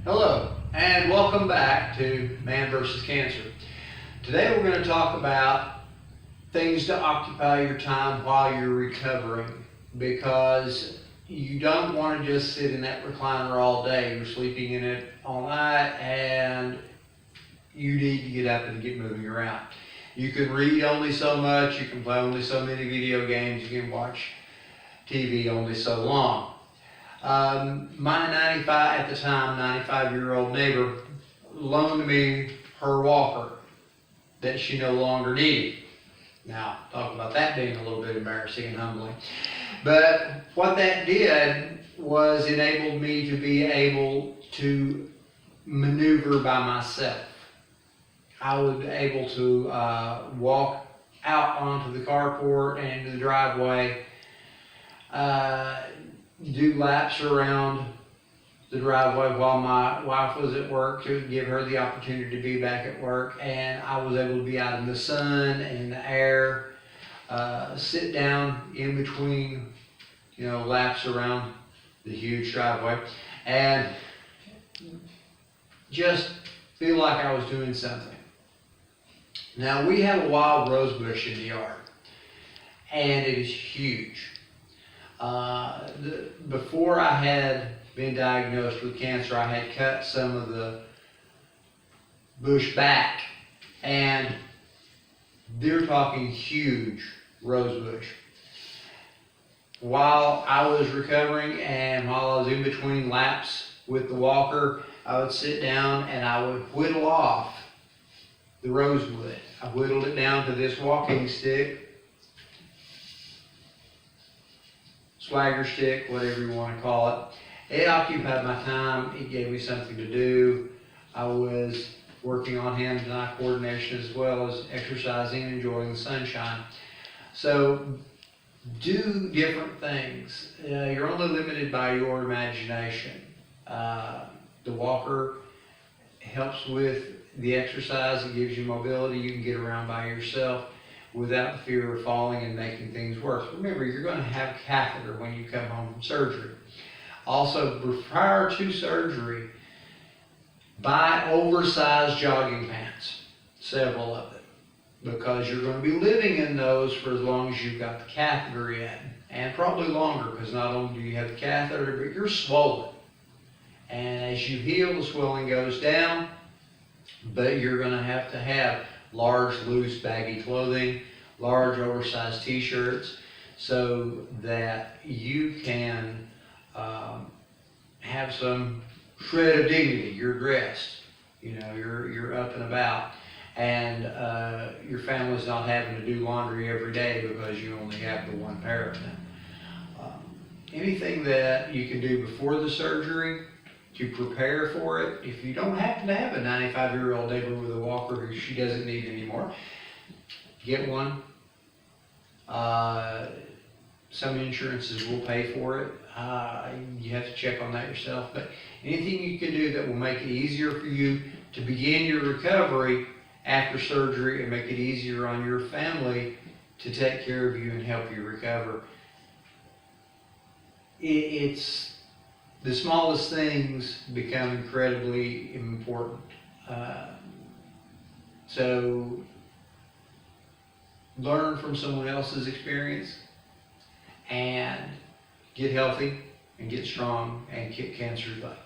Hello, and welcome back to Man vs. Cancer. Today we're going to talk about things to occupy your time while you're recovering, because you don't want to just sit in that recliner all day. You're sleeping in it all night and you need to get up and get moving around. You can read only so much, you can play only so many video games, you can watch TV only so long. My 95-year-old neighbor loaned me her walker that she no longer needed. Now, talk about that being a little bit embarrassing and humbling. But what that did was enabled me to be able to maneuver by myself. I was able to walk out onto the carport and into the driveway, do laps around the driveway while my wife was at work to give her the opportunity to be back at work, and I was able to be out in the sun and in the air, sit down in between, laps around the huge driveway, and just feel like I was doing something. Now, we have a wild rose bush in the yard, and it is huge. Before I had been diagnosed with cancer, I had cut some of the bush back, and they're talking huge rose bush. While I was recovering and while I was in between laps with the walker, I would sit down and I would whittle off the rosewood. I whittled it down to this walking stick, swagger stick, whatever you want to call it. It occupied my time. It gave me something to do. I was working on hand-eye coordination as well as exercising and enjoying the sunshine. So do different things. You're only limited by your imagination. The walker helps with the exercise. It gives you mobility. You can get around by yourself without the fear of falling and making things worse. Remember, you're going to have a catheter when you come home from surgery. Also, prior to surgery, buy oversized jogging pants, several of them, because you're going to be living in those for as long as you've got the catheter in, and probably longer, because not only do you have the catheter, but you're swollen. And as you heal, the swelling goes down, but you're going to have large, loose, baggy clothing, large, oversized t-shirts, so that you can have some shred of dignity. You're dressed, you're up and about, and your family's not having to do laundry every day because you only have the one pair of them. Anything that you can do before the surgery to prepare for it. If you don't happen to have a 95-year-old neighbor with a walker who she doesn't need anymore, get one. Some insurances will pay for it. You have to check on that yourself. But anything you can do that will make it easier for you to begin your recovery after surgery and make it easier on your family to take care of you and help you recover. It's the smallest things become incredibly important. So learn from someone else's experience and get healthy and get strong and kick cancer's butt.